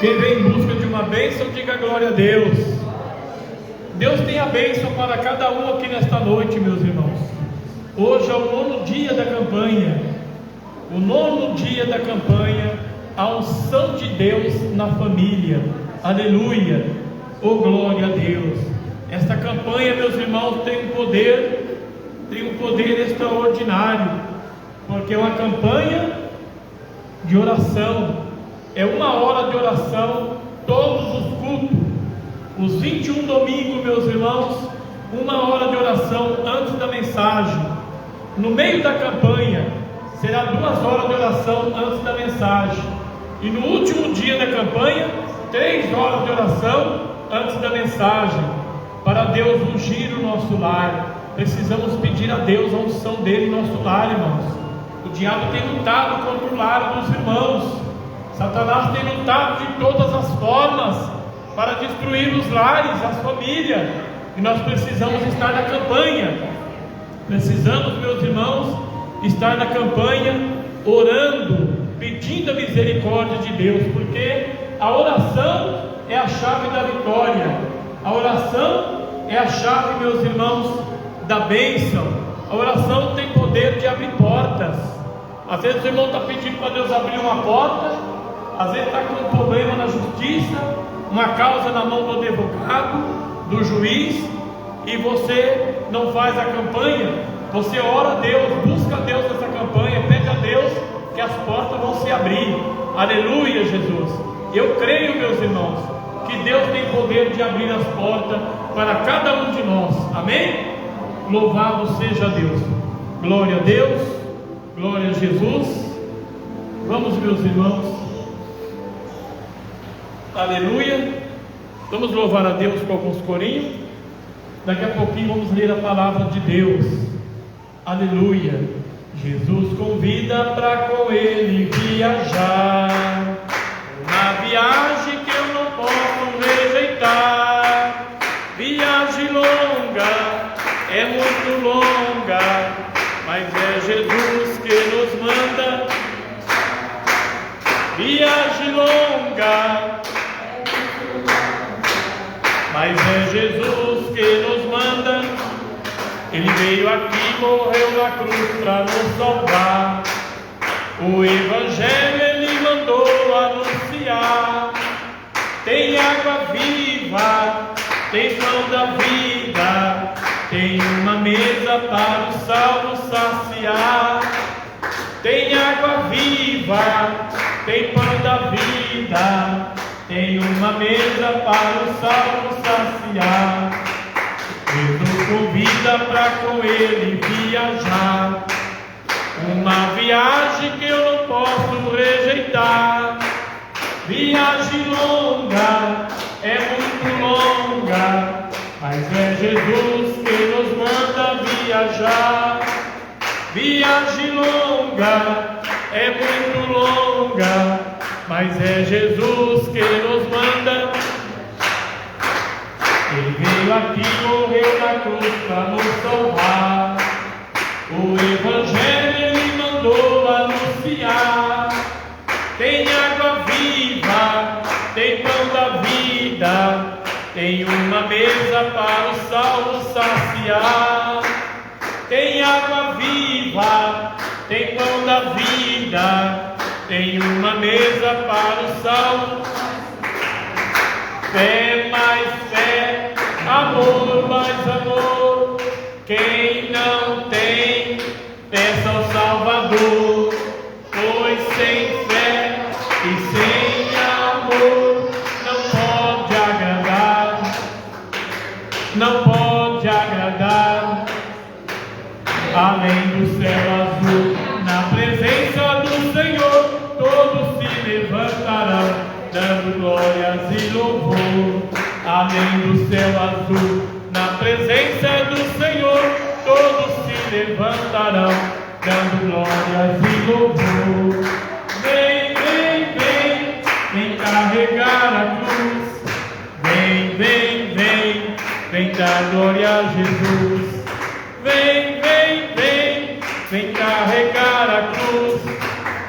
Quem vem em busca de uma bênção, diga glória a Deus. Deus tem a bênção para cada um aqui nesta noite, meus irmãos. Hoje é o 9º dia da campanha. O 9º dia da campanha, a unção de Deus na família. Aleluia, oh glória a Deus. Esta campanha, meus irmãos, tem um poder extraordinário, porque é uma campanha de oração. É 1 hora de oração, todos os cultos, os 21 domingos, meus irmãos, 1 hora de oração antes da mensagem. No meio da campanha, será 2 horas de oração antes da mensagem. E no último dia da campanha, 3 horas de oração antes da mensagem, para Deus ungir o nosso lar. Precisamos pedir a Deus a unção dele no nosso lar, irmãos. O diabo tem lutado contra o lar dos irmãos. Satanás tem lutado de todas as formas para destruir os lares, as famílias. E nós precisamos estar na campanha. Precisamos, meus irmãos, estar na campanha, orando, pedindo a misericórdia de Deus, porque a oração é a chave da vitória. A oração é a chave, meus irmãos, da bênção. A oração tem poder de abrir portas. Às vezes o irmão está pedindo para Deus abrir uma porta, às vezes está com um problema na justiça, uma causa na mão do advogado, do juiz, e você não faz a campanha. Você ora a Deus, busca a Deus nessa campanha, pede a Deus que as portas vão se abrir. Aleluia, Jesus. Eu creio, meus irmãos, que Deus tem poder de abrir as portas para cada um de nós. Amém? Louvado seja Deus. Glória a Deus, glória a Jesus. Vamos, meus irmãos. Aleluia. Vamos louvar a Deus com alguns corinhos. Daqui a pouquinho vamos ler a palavra de Deus. Aleluia. Jesus convida para com ele viajar, uma viagem que eu não posso rejeitar. Viagem longa, é muito longa, mas é Jesus que nos manda. Viagem longa, mas é Jesus que nos manda. Ele veio aqui, morreu na cruz para nos salvar. O Evangelho ele mandou anunciar. Tem água viva, tem pão da vida, tem uma mesa para o salvo saciar. Tem água viva, tem pão da vida, tem uma mesa para o salvo saciar. Jesus convida para com ele viajar, uma viagem que eu não posso rejeitar. Viagem longa, é muito longa, mas é Jesus que nos manda viajar. Viagem longa, é muito longa, mas é Jesus que nos manda. Ele veio aqui, morreu na cruz para nos salvar. O Evangelho ele mandou anunciar. Tem água viva, tem pão da vida, tem uma mesa para o salvo saciar. Tem água viva, tem pão da vida, tem uma mesa para o salvo. Fé mais fé, amor mais amor. Quem não tem, peça ao Salvador. Pois sem fé e sem amor não pode agradar, não pode agradar. Além do céu azul, na presença do Senhor, todos se levantarão, dando glórias e louvor. Além do céu azul, na presença do Senhor, todos se levantarão, dando glórias e louvor. Vem, vem, vem, vem carregar a cruz. Vem, vem, vem, vem dar glória a Jesus. Vem, vem, vem, vem carregar a cruz.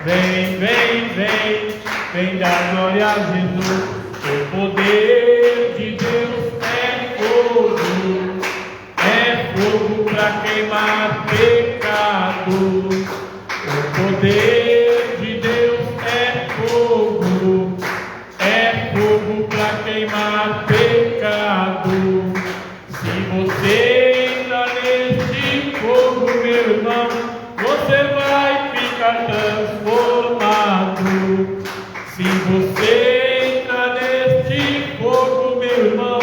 Vem, vem, vem, vem dar glória a Jesus. O poder de Deus é fogo para queimar pecado. O poder de Deus é fogo para queimar pecado. Se você entra neste fogo, meu irmão, você vai ficar transformado. Se você entra neste fogo, meu irmão,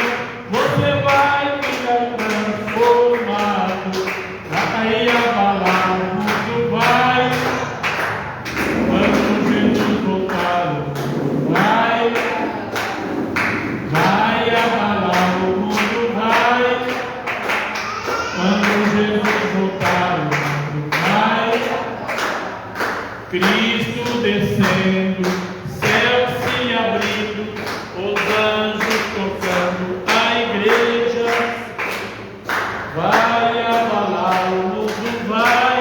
você vai ficar transformado. Vai abalar, o mundo vai. Quando Jesus voltar, o mundo vai abalar, o mundo vai. Quando Jesus voltar, o mundo vai. Cristo descendo, céu se abrindo, os anjos tocando, a igreja vai abalar, o mundo vai.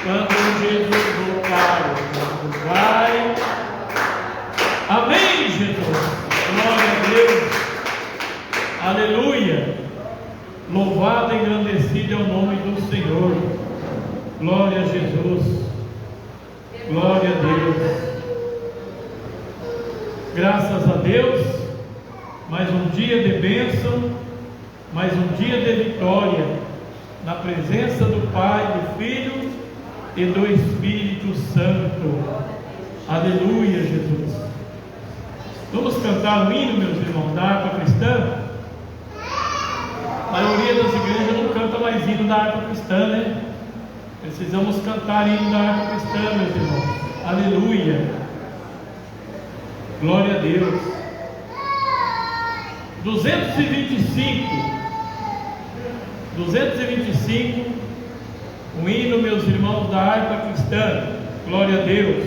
Quando Jesus voltar, o mundo vai. Amém, Jesus. Glória a Deus. Aleluia. Louvado e engrandecido é o nome do Senhor. Glória a Jesus. Glória a Deus. Graças a Deus, mais um dia de bênção, mais um dia de vitória, na presença do Pai, do Filho e do Espírito Santo. Aleluia, Jesus. Vamos cantar um hino, meus irmãos, da harpa cristã. A maioria das igrejas não canta mais hino da harpa cristã, né? Precisamos cantar hino da harpa cristã, meus irmãos. Aleluia. Glória a Deus. 225, um hino, meus irmãos, da harpa cristã. Glória a Deus.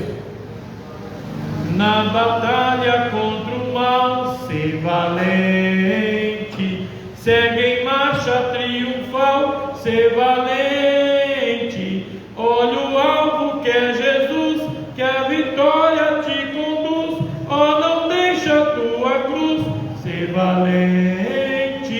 Na batalha contra o mal, ser valente, segue em marcha triunfal, ser valente. Olha o alvo que é Jesus, que a vitória te conduz. Oh, não deixa a tua cruz, ser valente,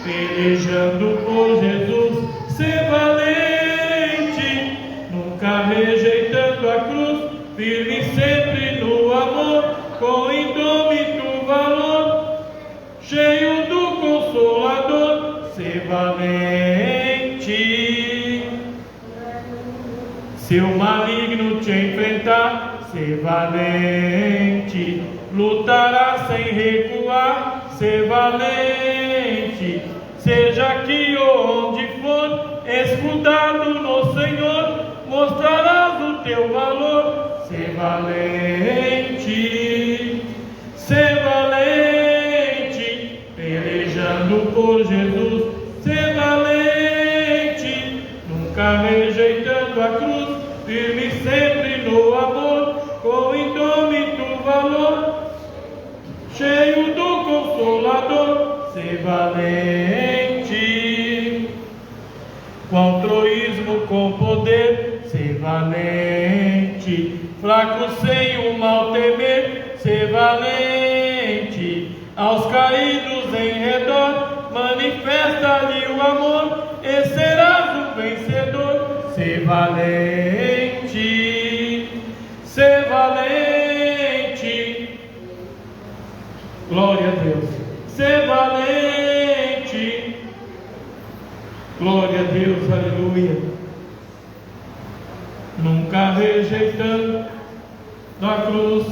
pelejando por Jesus, ser valente, nunca rejeitando a cruz, firme sempre no amor, com indômito valor, cheio do Consolador, ser valente. Se o maligno te enfrentar, ser valente, lutará sem recuar, ser valente. Seja aqui ou onde for, escudado no Senhor, mostrarás o teu valor, ser valente, pelejando por Jesus, ser valente, nunca rejeitando a cruz, firme sempre no amor, com indômito valor, cheio do Consolador, ser valente. Com troísmo, com poder, ser valente. Fraco sem o mal temer, ser valente. Aos caídos em redor, manifesta-lhe o amor, e serás o vencedor, ser valente, ser valente. Glória a Deus. Ser valente. Glória a Deus, aleluia. Nunca rejeitando da cruz.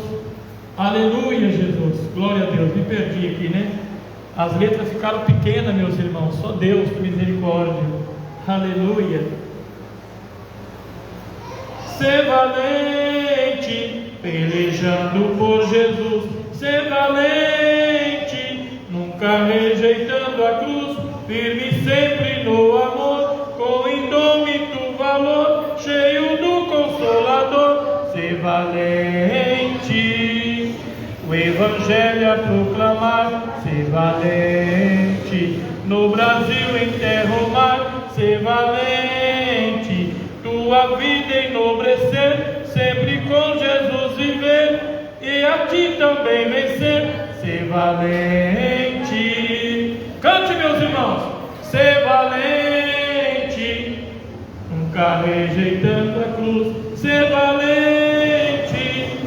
Aleluia, Jesus. Glória a Deus. Me perdi aqui, né? As letras ficaram pequenas, meus irmãos. Só Deus, misericórdia. Aleluia. Ser valente, pelejando por Jesus. Ser valente, nunca rejeitando a cruz, firme sempre no amor, com indômito valor, cheio do Consolador, ser valente. O Evangelho a proclamar, ser valente. No Brasil, em terra ou mar, ser valente. Tua vida vida enobrecer, sempre com Jesus viver, e a ti também vencer, ser valente. Cante, meus irmãos, ser valente, nunca rejeitando a cruz, ser valente.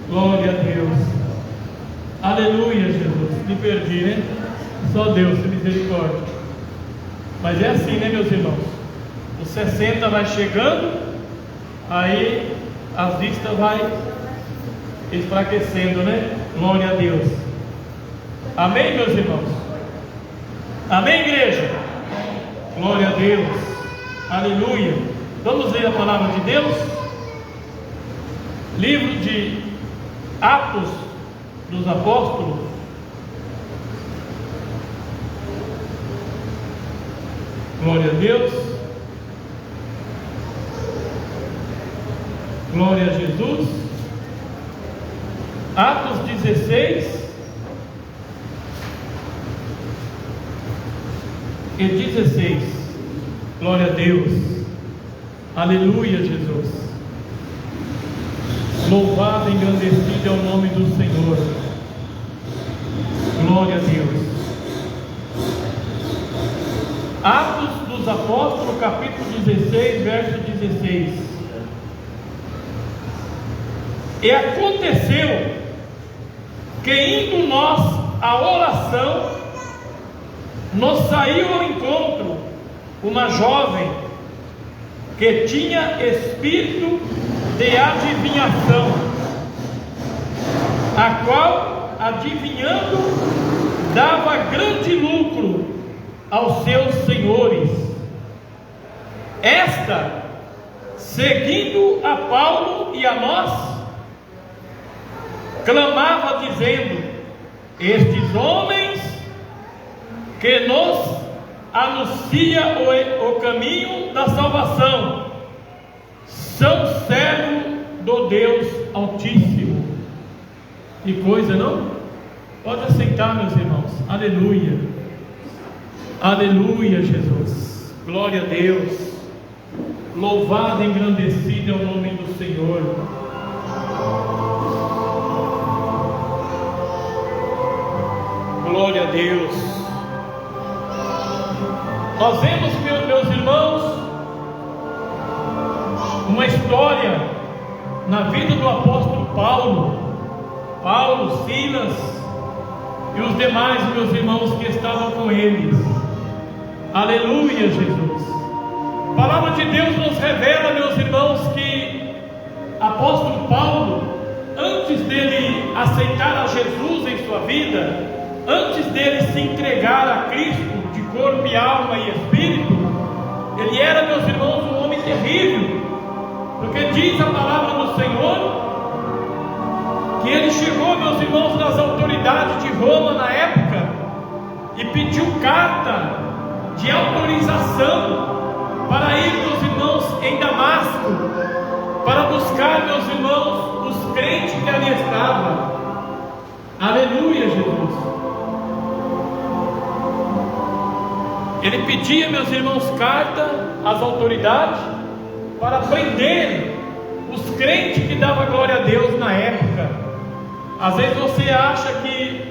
Glória a Deus. Aleluia, Jesus. Me perdi, né? Só Deus, misericórdia. Mas é assim, né, meus irmãos? Os 60 vai chegando, aí as vistas vai enfraquecendo, né? Glória a Deus. Amém, meus irmãos? Amém, igreja? Glória a Deus. Aleluia. Vamos ler a palavra de Deus? Livro de Atos dos Apóstolos. Glória a Deus. Glória a Jesus. Atos 16 e 16. Glória a Deus. Aleluia, Jesus. Louvado e engrandecido é o nome do Senhor. Glória a Deus. Atos dos Apóstolos, capítulo 16, verso 16. E aconteceu que, indo nós à oração, nos saiu ao encontro uma jovem que tinha espírito de adivinhação, a qual, adivinhando, dava grande lucro aos seus senhores. Esta, seguindo a Paulo e a nós, clamava dizendo: estes homens que nos anuncia o caminho da salvação são servos do Deus Altíssimo. Que coisa, não? Pode aceitar, meus irmãos. Aleluia. Aleluia, Jesus. Glória a Deus. Louvado e engrandecido é o nome do Senhor. Glória a Deus. Nós vemos, meus irmãos, uma história na vida do apóstolo Paulo, Silas e os demais meus irmãos que estavam com eles. Aleluia, Jesus. A palavra de Deus nos revela, meus irmãos, que apóstolo Paulo, antes dele aceitar a Jesus em sua vida, antes dele se entregar a Cristo de corpo e alma e espírito, ele era, meus irmãos, um homem terrível, porque diz a palavra do Senhor que ele chegou, meus irmãos, nas autoridades de Roma na época e pediu carta de autorização para ir, meus irmãos, em Damasco, para buscar, meus irmãos, os crentes que ali estavam. Aleluia, Jesus. Ele pedia, meus irmãos, carta às autoridades para prender os crentes que davam glória a Deus na época. Às vezes você acha que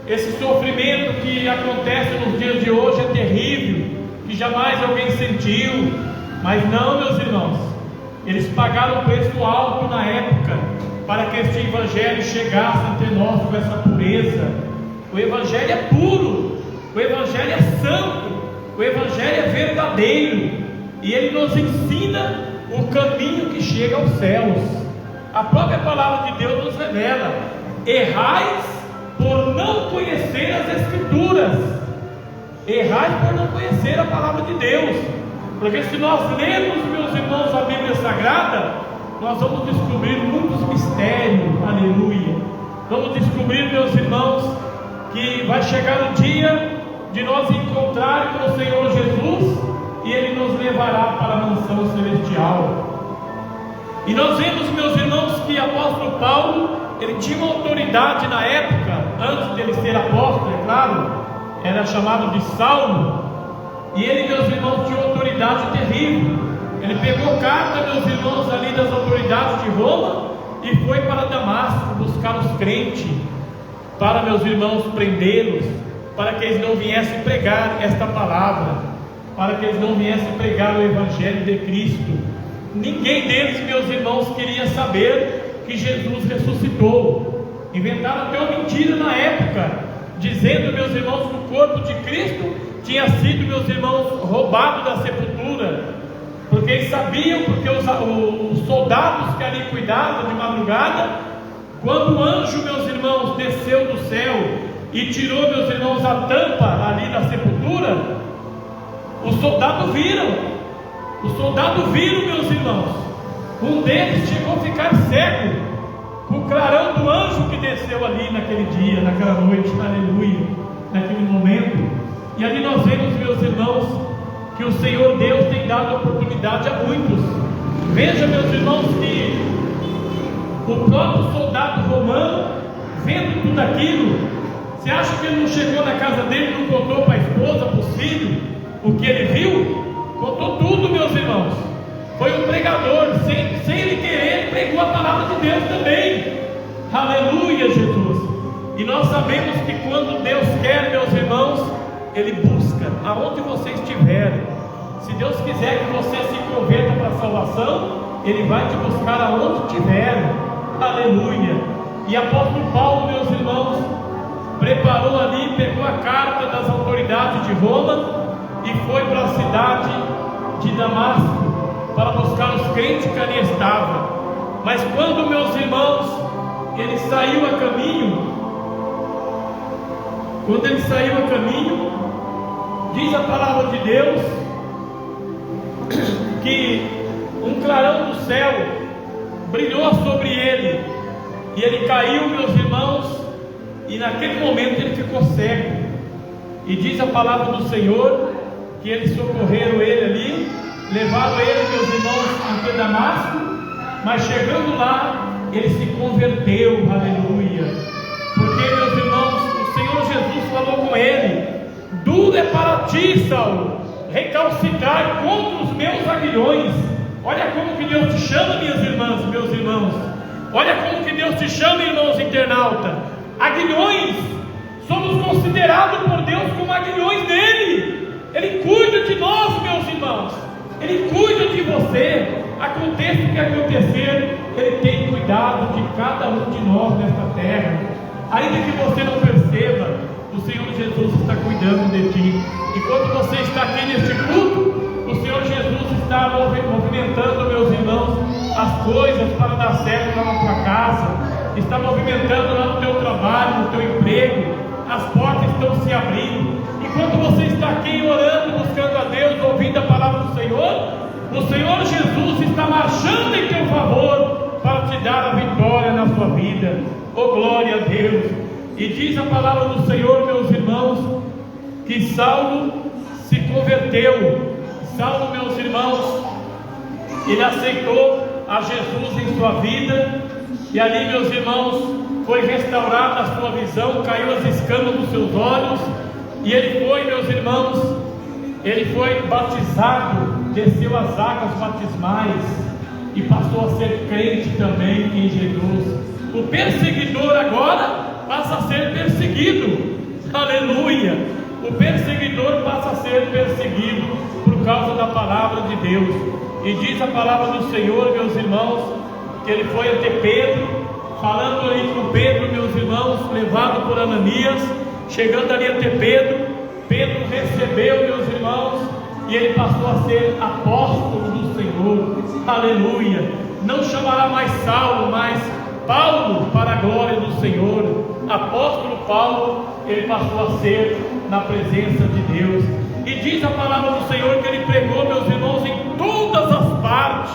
esse sofrimento que acontece nos dias de hoje é terrível, que jamais alguém sentiu, mas não, meus irmãos, eles pagaram um preço alto na época para que este evangelho chegasse até nós com essa pureza. O evangelho é puro, o evangelho é santo, o evangelho é verdadeiro, e ele nos ensina o caminho que chega aos céus. A própria palavra de Deus nos revela: errais por não conhecer as Escrituras. Errais por não conhecer a palavra de Deus, porque se nós lermos, meus irmãos, a Bíblia Sagrada, nós vamos descobrir muitos mistérios. Aleluia. Vamos descobrir, meus irmãos, que vai chegar o dia de nós encontrarmos com o Senhor Jesus, e Ele nos levará para a mansão celestial. E nós vemos, meus irmãos, que o apóstolo Paulo, ele tinha uma autoridade na época, antes dele ser apóstolo, é claro, era chamado de Saulo, e ele, meus irmãos, tinha uma autoridade terrível. Ele pegou carta, meus irmãos, ali das autoridades de Roma e foi para Damasco buscar os crentes, para, meus irmãos, prendê-los, para que eles não viessem pregar esta palavra, para que eles não viessem pregar o Evangelho de Cristo. Ninguém deles, meus irmãos, queria saber que Jesus ressuscitou. Inventaram até uma mentira na época, dizendo, meus irmãos, que o corpo de Cristo tinha sido, meus irmãos, roubado da sepultura, porque eles sabiam, porque os soldados que ali cuidavam de madrugada, quando o anjo, meus irmãos, desceu do céu e tirou, meus irmãos, a tampa ali da sepultura, os soldados viram, meus irmãos. Um deles chegou a ficar cego com o clarão do anjo que desceu ali naquele dia, naquela noite, aleluia, naquele momento. E ali nós vemos, meus irmãos, que o Senhor Deus tem dado oportunidade a muitos. Veja, meus irmãos, que o próprio soldado romano, vendo tudo aquilo, você acha que ele não chegou na casa dele e não contou para a esposa, para os filhos, o que ele viu? Contou tudo, meus irmãos. Foi um pregador, sem ele querer, ele pregou a palavra de Deus também. Aleluia, Jesus. E nós sabemos que quando Deus quer, meus irmãos, Ele busca aonde você estiver. Se Deus quiser que você se converta para a salvação, Ele vai te buscar aonde estiver. Aleluia. E apóstolo Paulo, meus irmãos, preparou ali, pegou a carta das autoridades de Roma e foi para a cidade de Damasco para buscar os crentes que ali estavam. Mas quando, meus irmãos, ele saiu a caminho, diz a palavra de Deus que um clarão do céu brilhou sobre ele, e ele caiu, meus irmãos, e naquele momento ele ficou cego. E diz a palavra do Senhor que eles socorreram ele ali, levaram ele, meus irmãos, até Damasco, mas chegando lá, ele se converteu, aleluia, porque, meus irmãos, o Senhor Jesus falou com ele: duro é para ti, Saulo, recalcitrar contra os meus aguilhões. Olha como que Deus te chama, minhas irmãs, meus irmãos. Olha como que Deus te chama, irmãos internauta. Aguilhões, somos considerados por Deus como aguilhões dele. Ele cuida de nós, meus irmãos. Ele cuida de você. Aconteça o que acontecer, Ele tem cuidado de cada um de nós nesta terra. Ainda que você não perceba, o Senhor Jesus está cuidando de ti. E quando você está aqui neste culto, o Senhor Jesus está movimentando, meus irmãos, as coisas para dar certo lá na tua casa, está movimentando lá no teu trabalho, no teu emprego. As portas estão se abrindo. Enquanto você está aqui orando, buscando a Deus, ouvindo a palavra do Senhor, o Senhor Jesus está marchando em teu favor para te dar a vitória na sua vida. Oh, glória a Deus. E diz a palavra do Senhor, meus irmãos, que Saulo se converteu. Saulo, meus irmãos, ele aceitou a Jesus em sua vida, e ali, meus irmãos, foi restaurada a sua visão, caiu as escamas dos seus olhos, e ele foi, meus irmãos, ele foi batizado, desceu as águas batismais e passou a ser crente também em Jesus. O perseguidor agora passa a ser perseguido, aleluia. O perseguidor passa a ser perseguido por causa da palavra de Deus. E diz a palavra do Senhor, meus irmãos, que ele foi até Pedro, falando ali com Pedro, meus irmãos, levado por Ananias. Chegando ali até Pedro, Pedro recebeu, meus irmãos, e ele passou a ser apóstolo do Senhor, aleluia. Não chamará mais Saulo, mas Paulo, para a glória do Senhor. Apóstolo Paulo, ele passou a ser na presença de Deus. E diz a palavra do Senhor que ele pregou, meus irmãos, em todas as partes.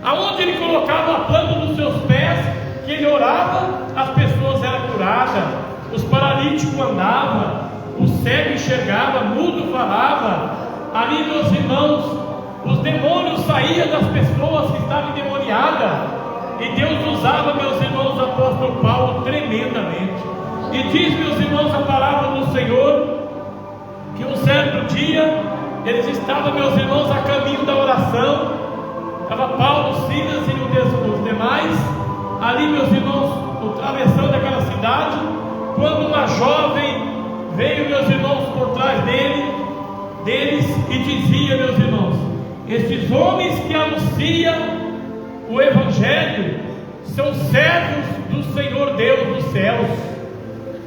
Aonde ele colocava a planta dos seus pés, que ele orava, as pessoas eram curadas, os paralíticos andavam, o cego enxergava, mudo falava. Ali, meus irmãos, os demônios saíam das pessoas que estavam endemoniadas, e Deus usava, meus irmãos, o apóstolo Paulo tremendamente. E diz, meus irmãos, a palavra do Senhor, que um certo dia eles estavam, meus irmãos, a caminho da oração, Estava Paulo, Silas e os demais, ali, meus irmãos, atravessando aquela cidade, quando uma jovem veio, meus irmãos, por trás deles e dizia, meus irmãos: estes homens que anunciam o Evangelho são servos do Senhor Deus dos céus.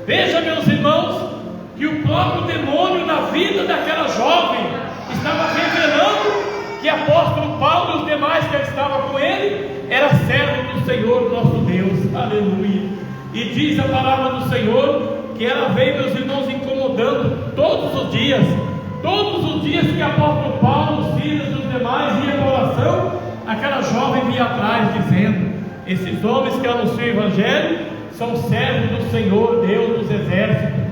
Veja, meus irmãos, que o próprio demônio na vida daquela jovem estava revelando que apóstolo Paulo e os demais que estavam com ele era servo do Senhor nosso Deus. Aleluia. E diz a palavra do Senhor que ela veio, meus irmãos, incomodando todos os dias que apóstolo Paulo, Silas e os demais iam para a oração, aquela jovem vinha atrás dizendo: esses homens que anunciam o Evangelho são servos do Senhor Deus dos exércitos.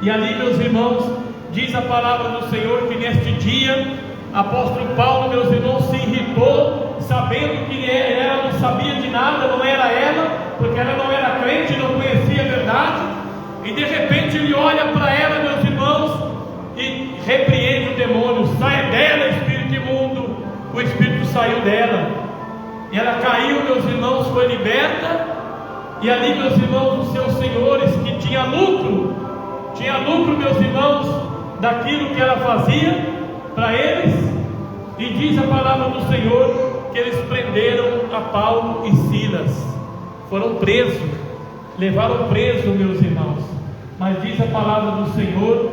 E ali, meus irmãos, diz a palavra do Senhor que neste dia apóstolo Paulo, meus irmãos, se irritou, sabendo que ela não sabia de nada, não era ela, porque ela não era crente, não conhecia a verdade, e de repente ele olha para ela, meus irmãos, e repreende o demônio: sai dela, espírito imundo. O espírito saiu dela, e ela caiu, meus irmãos, foi liberta, e ali, meus irmãos, os seus senhores, que tinha lucro, meus irmãos, daquilo que ela fazia para eles, e diz a palavra do Senhor que eles prenderam a Paulo e Silas, foram presos, levaram preso, meus irmãos. Mas diz a palavra do Senhor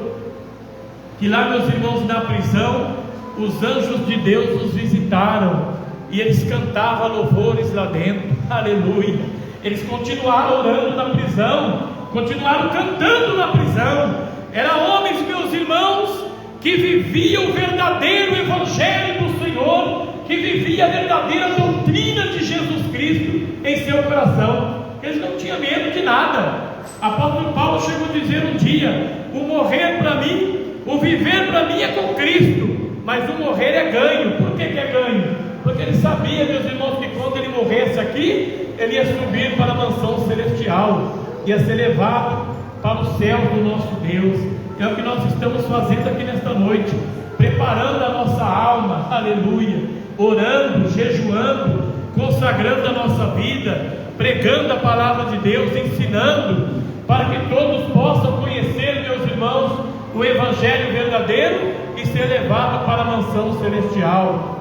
que lá, meus irmãos, na prisão, os anjos de Deus os visitaram, e eles cantavam louvores lá dentro. Aleluia. Eles continuaram orando na prisão, continuaram cantando na prisão. Eram homens, meus irmãos, que vivia o verdadeiro Evangelho do Senhor, que vivia a verdadeira doutrina de Jesus Cristo em seu coração. Eles não tinham medo de nada. Apóstolo Paulo chegou a dizer um dia: o morrer para mim, o viver para mim é com Cristo, mas o morrer é ganho. Por que é ganho? Porque ele sabia, meus irmãos, que quando ele morresse aqui, ele ia subir para a mansão celestial, ia ser levado para o céu do nosso Deus. É o que nós estamos fazendo aqui nesta noite, preparando a nossa alma, aleluia, orando, jejuando, consagrando a nossa vida, pregando a palavra de Deus, ensinando, para que todos possam conhecer, meus irmãos, o Evangelho verdadeiro e ser levado para a mansão celestial.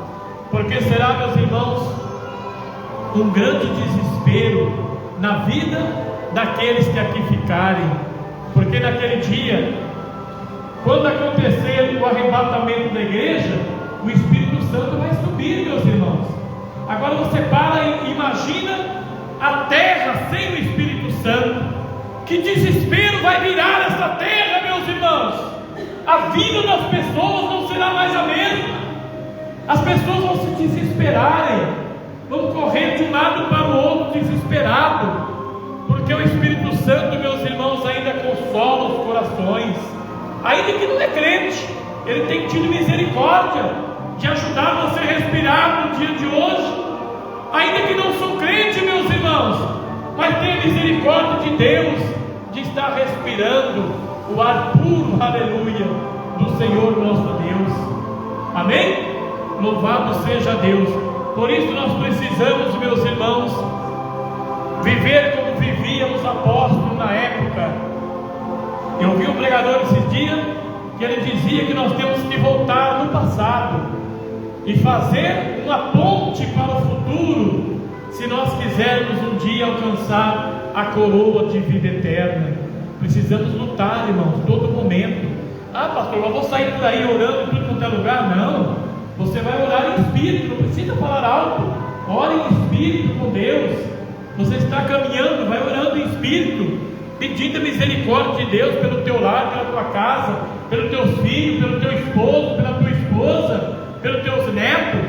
Porque será, meus irmãos, um grande desespero na vida daqueles que aqui ficarem, porque naquele dia, quando acontecer o arrebatamento da igreja, o Espírito Santo vai subir, meus irmãos. Agora você para e imagina a terra sem o Espírito Santo. Que desespero vai virar essa terra, meus irmãos. A vida das pessoas não será mais a mesma. As pessoas vão se desesperarem, vão correr de um lado para o outro desesperado, porque o Espírito Santo, meus irmãos, ainda consola os corações. Ainda que não é crente, ele tem tido misericórdia de ajudar você a respirar no dia de hoje. Ainda que não sou crente, meus irmãos, mas tenha misericórdia de Deus de estar respirando o ar puro, aleluia, do Senhor nosso Deus. Amém? Louvado seja Deus. Por isso nós precisamos, meus irmãos, viver como viviam os apóstolos na época. Eu ouvi um pregador esses dias que ele dizia que nós temos que voltar no passado e fazer uma ponte para o futuro, se nós quisermos um dia alcançar a coroa de vida eterna. Precisamos lutar, irmãos, todo momento. Ah, pastor, eu vou sair por aí orando em tudo quanto é lugar? Não, você vai orar em espírito, não precisa falar alto. Ore em espírito com Deus. Você está caminhando, vai orando em espírito, pedindo a misericórdia de Deus pelo teu lar, pela tua casa, pelos teus filhos, pelo teu esposo, pela tua esposa, pelos teus netos.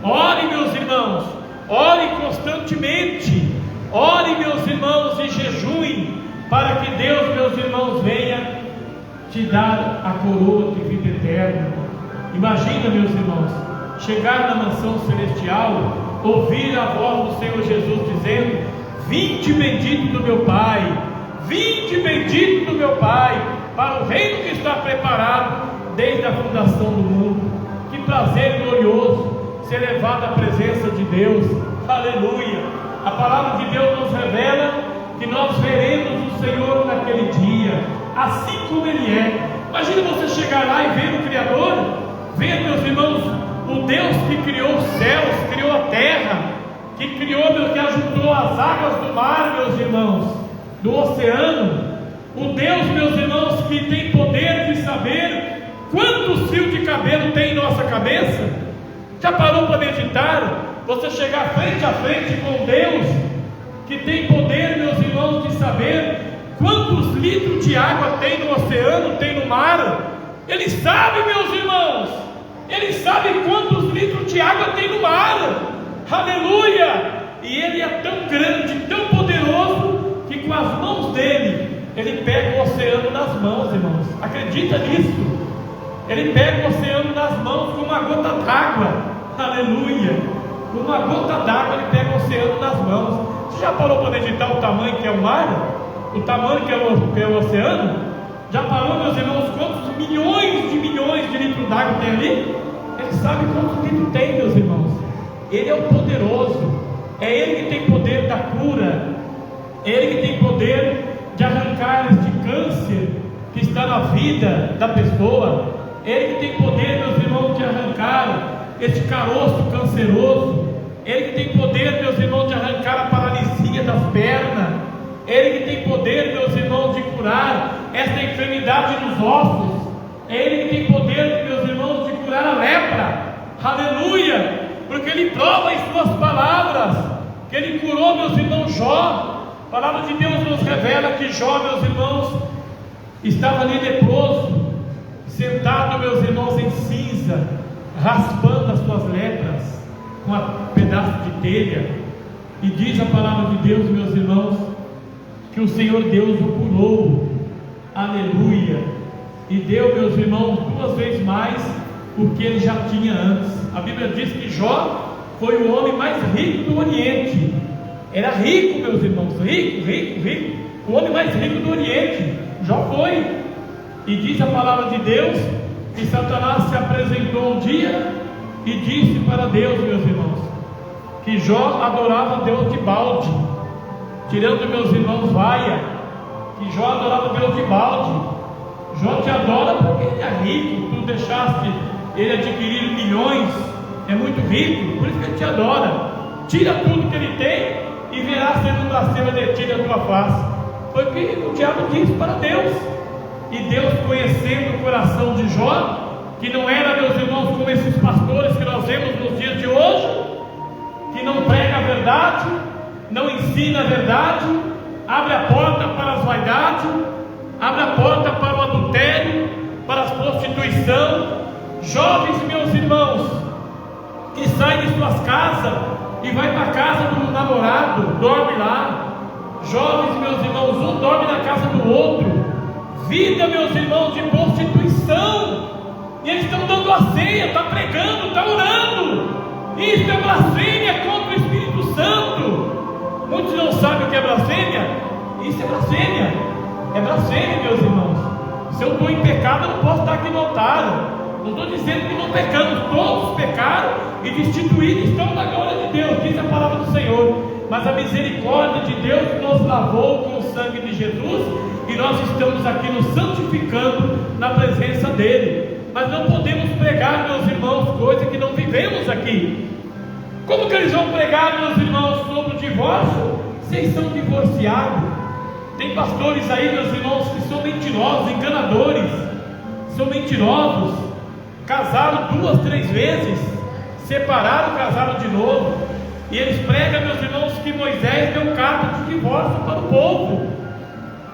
Ore, meus irmãos, ore constantemente. Ore, meus irmãos, e jejuem, para que Deus, meus irmãos, venha te dar a coroa de vida eterna. Imagina, meus irmãos, chegar na mansão celestial, ouvir a voz do Senhor Jesus dizendo: vinde bendito do meu Pai, vinde bendito do meu Pai, para o reino que está preparado desde a fundação do mundo. Que prazer glorioso ser levado à presença de Deus. Aleluia! A palavra de Deus nos revela que nós veremos o Senhor naquele dia, assim como Ele é. Imagina você chegar lá e ver o Criador, ver, meus irmãos, o Deus que criou os céus, criou a terra, que criou, que ajuntou as águas do mar, meus irmãos, do oceano. O Deus, meus irmãos, que tem poder de saber quantos fios de cabelo tem em nossa cabeça. Já parou para meditar? Você chegar frente a frente com Deus, que tem poder, meus irmãos, de saber quantos litros de água tem no oceano, tem no mar. Ele sabe, meus irmãos, Ele sabe quantos litros de água tem no mar. Aleluia! E Ele é tão grande, tão poderoso, que com as mãos dele, Ele pega o oceano nas mãos, irmãos. Acredita nisso? Ele pega o oceano nas mãos com uma gota d'água. Aleluia! Com uma gota d'água Ele pega o oceano nas mãos. Você já parou para meditar o tamanho que é o mar? O tamanho que é o oceano? Já parou, meus irmãos, quantos milhões de litros d'água tem ali? Ele sabe quantos litros tem, meus irmãos. Ele é o poderoso. É Ele que tem poder da cura. É Ele que tem poder de arrancar este câncer que está na vida da pessoa. É Ele que tem poder, meus irmãos, de arrancar este caroço canceroso. É Ele que tem poder, meus irmãos, de arrancar a paralisia das pernas. É Ele que tem poder, meus irmãos, de curar esta enfermidade nos ossos. É Ele que tem poder, meus irmãos, de curar a lepra. Aleluia! Porque Ele prova em suas palavras que Ele curou, meus irmãos, Jó. A palavra de Deus nos revela que Jó, meus irmãos, estava ali leproso, sentado, meus irmãos, em cinza, raspando as suas lepras com um pedaço de telha. E diz a palavra de Deus, meus irmãos, que o Senhor Deus o curou. Aleluia! E deu, meus irmãos, 2 vezes mais o que ele já tinha antes. A Bíblia diz que Jó foi o homem mais rico do Oriente. Era rico, meus irmãos, rico. O homem mais rico do Oriente. Jó foi. E diz a palavra de Deus que Satanás se apresentou um dia e disse para Deus, meus irmãos, que Jó adorava Deus de balde, tirando, meus irmãos, vaia, que Jó adorava Deus de balde. Jó te adora porque ele é rico, tu deixaste ele adquirir milhões, é muito rico, por isso que ele te adora. Tira tudo que ele tem e verá sendo blasfema de ti da tua face. Foi o que o diabo disse para Deus. E Deus, conhecendo o coração de Jó, que não era, meus irmãos, como esses pastores que nós vemos nos dias de hoje, que não prega a verdade, não ensina a verdade, abre a porta para as vaidades, abre a porta para o adultério, para a prostituição. Jovens, meus irmãos, que saem de suas casas e vai para a casa do namorado, dorme lá. Jovens, meus irmãos, um dorme na casa do outro. Vida, meus irmãos, de prostituição. E eles estão dando a ceia, está pregando, está orando. Isso é blasfêmia contra o Espírito Santo. Muitos não sabem o que é blasfêmia. Isso é blasfêmia. É blasfêmia, meus irmãos. Se eu estou em pecado, eu não posso estar aqui no altar. Não estou dizendo que não pecamos, todos pecaram e destituídos estão na glória de Deus, diz a palavra do Senhor. Mas a misericórdia de Deus nos lavou com o sangue de Jesus e nós estamos aqui nos santificando na presença dele. Mas não podemos pregar, meus irmãos, coisa que não vivemos aqui. Como que eles vão pregar, meus irmãos, sobre o divórcio? Vocês são divorciados. Tem pastores aí, meus irmãos, que são mentirosos, enganadores, são mentirosos. Casaram 2, 3 vezes, separaram, casaram de novo. E eles pregam, meus irmãos, que Moisés deu carta de divórcio para o povo.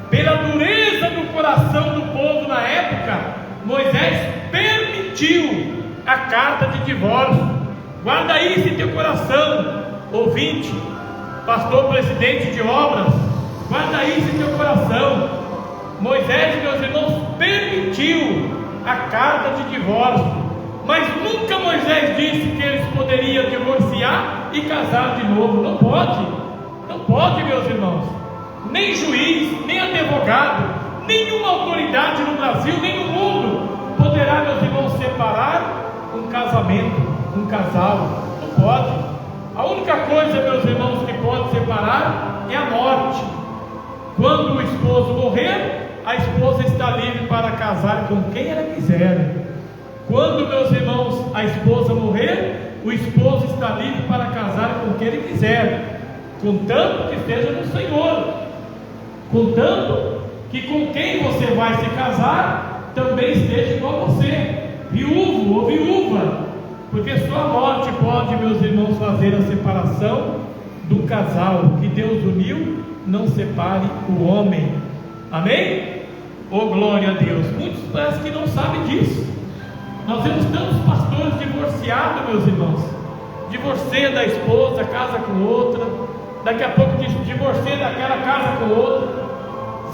Pela dureza do coração do povo na época, Moisés permitiu a carta de divórcio. Guarda isso em teu coração, ouvinte, pastor, presidente de obras, guarda isso em teu coração. Moisés, meus irmãos, permitiu a carta de divórcio, mas nunca Moisés disse que eles poderiam divorciar e casar de novo. Não pode, meus irmãos. Nem juiz, nem advogado, nenhuma autoridade no Brasil, nem no mundo poderá, meus irmãos, separar um casamento, um casal. pode. A única coisa, meus irmãos, que pode separar é a morte. Quando o esposo morrer, a esposa está livre para casar com quem ela quiser. Quando, meus irmãos, a esposa morrer, o esposo está livre para casar com quem ele quiser, contanto que esteja no Senhor, contanto que com quem você vai se casar também esteja igual a você, viúvo ou viúva, porque só a morte pode, meus irmãos, fazer a separação do casal. Que Deus uniu, não separe o homem. Amém? Oh, glória a Deus. Muitos parece que não sabem disso. Nós vemos tantos pastores divorciados, meus irmãos. Divorcia da esposa, casa com outra. Daqui a pouco divorcia daquela, casa com outra.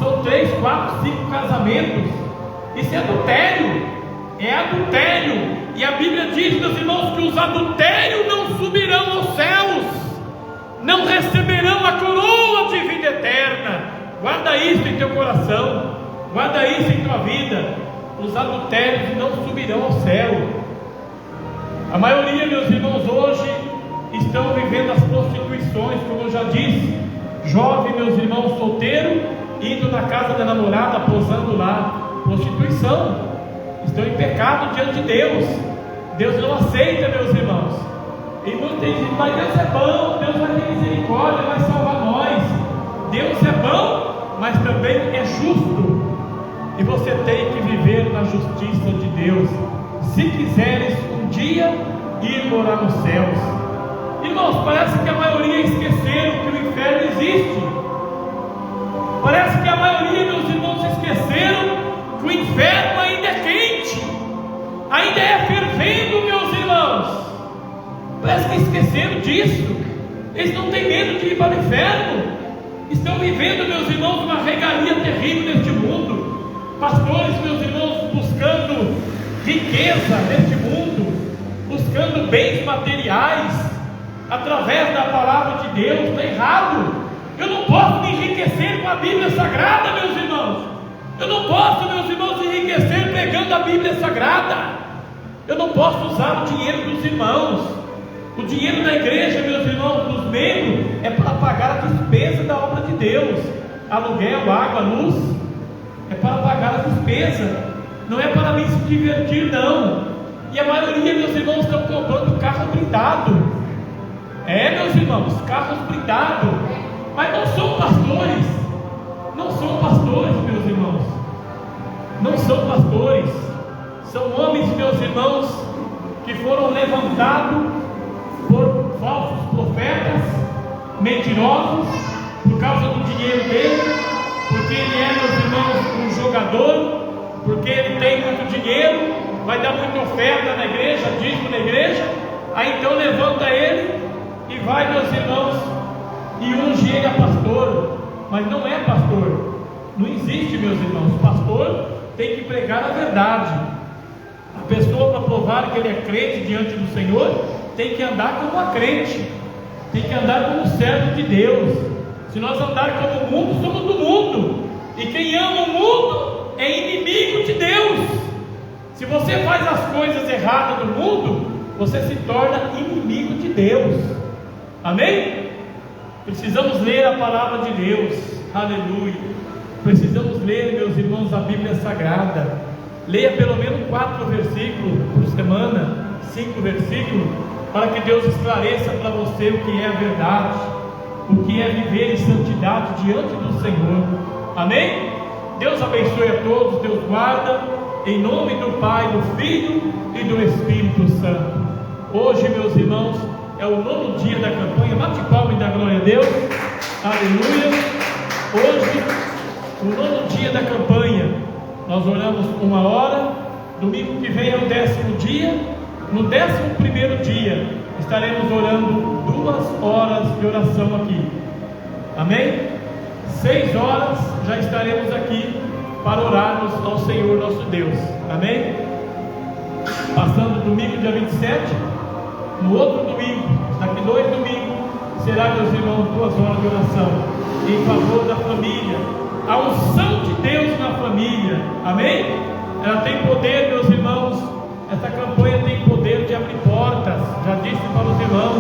São 3, 4, 5 casamentos. Isso é adultério. É adultério. E a Bíblia diz, meus irmãos, que os adultérios não subirão aos céus, não receberão a coroa de vida eterna. Guarda isso em teu coração, guarda isso em tua vida. Os adultérios não subirão ao céu. A maioria, meus irmãos, hoje estão vivendo as prostituições, como eu já disse. Jovem, meus irmãos, solteiro, indo na casa da namorada, posando lá. Prostituição. Estão em pecado diante de Deus. Deus não aceita, meus irmãos. E muitos dizem, mas Deus é bom, Deus vai ter misericórdia, vai salvar nós. Deus é bom, mas também é justo. E você tem que viver na justiça de Deus, se quiseres um dia ir morar nos céus. Irmãos, parece que a maioria esqueceram que o inferno existe. Parece que a maioria, meus irmãos, esqueceram que o inferno ainda é quente, ainda é fervendo, meus irmãos. Parece que esqueceram disso. Eles não têm medo de ir para o inferno. Estão vivendo, meus irmãos, uma regalia terrível neste mundo. Pastores, meus irmãos, buscando riqueza neste mundo, buscando bens materiais através da palavra de Deus. Está errado. Eu não posso me enriquecer com a Bíblia Sagrada, meus irmãos. Eu não posso, meus irmãos, enriquecer pegando a Bíblia Sagrada. Eu não posso usar o dinheiro dos irmãos. O dinheiro da igreja, meus irmãos, dos membros, é para pagar a despesa da obra de Deus. Aluguel, água, luz, é para pagar a despesa. Não é para mim se divertir, não. E a maioria, meus irmãos, estão comprando carro blindado. Meus irmãos, carros blindados. Mas não são pastores. Não são pastores, meus irmãos. Não são pastores. São homens, meus irmãos, que foram levantados por falsos profetas, mentirosos, por causa do dinheiro dele, porque ele é, meus irmãos, um jogador, porque ele tem muito dinheiro, vai dar muita oferta na igreja, dízimo na igreja. Aí então levanta ele e vai, meus irmãos, e unge ele a pastor. Mas não é pastor. Não existe, meus irmãos. Pastor tem que pregar a verdade. A pessoa, para provar que ele é crente diante do Senhor, tem que andar como a crente, tem que andar como servo de Deus. Se nós andarmos como o mundo, somos do mundo, e quem ama o mundo é inimigo de Deus. Se você faz as coisas erradas do mundo, você se torna inimigo de Deus. Amém? Precisamos ler a palavra de Deus. Aleluia. Precisamos ler, meus irmãos, a Bíblia Sagrada. Leia pelo menos 4 versículos por semana, 5 versículos, para que Deus esclareça para você o que é a verdade, o que é viver em santidade diante do Senhor. Amém? Deus abençoe a todos, Deus guarda, em nome do Pai, do Filho e do Espírito Santo. Hoje, meus irmãos, é o 9º dia da campanha. Bate palma e dá glória a Deus. Aleluia. Hoje, o 9º dia da campanha. Nós oramos 1 hora. Domingo que vem é o 10º dia. No 11º dia estaremos orando 2 horas de oração aqui. Amém? 6 horas já estaremos aqui para orarmos ao Senhor nosso Deus. Amém? Passando domingo dia 27. No outro domingo, daqui 2 domingos, será, meus irmãos, 2 horas de oração em favor da família. A unção de Deus na família. Amém? Ela tem poder, meus irmãos. Essa campanha tem poder de abrir portas. Já disse para os irmãos,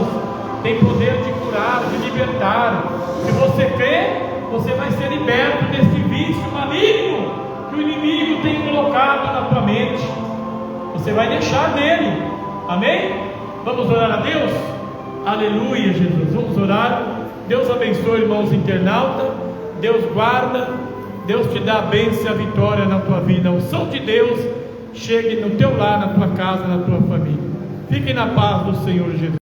aceitar. Se você crê, você vai ser liberto desse vício maligno que o inimigo tem colocado na tua mente. Você vai deixar dele. Amém? Vamos orar a Deus? Aleluia, Jesus. Vamos orar. Deus abençoe, irmãos internautas. Deus guarda. Deus te dá a bênção e a vitória na tua vida. A unção de Deus chegue no teu lar, na tua casa, na tua família. Fique na paz do Senhor Jesus.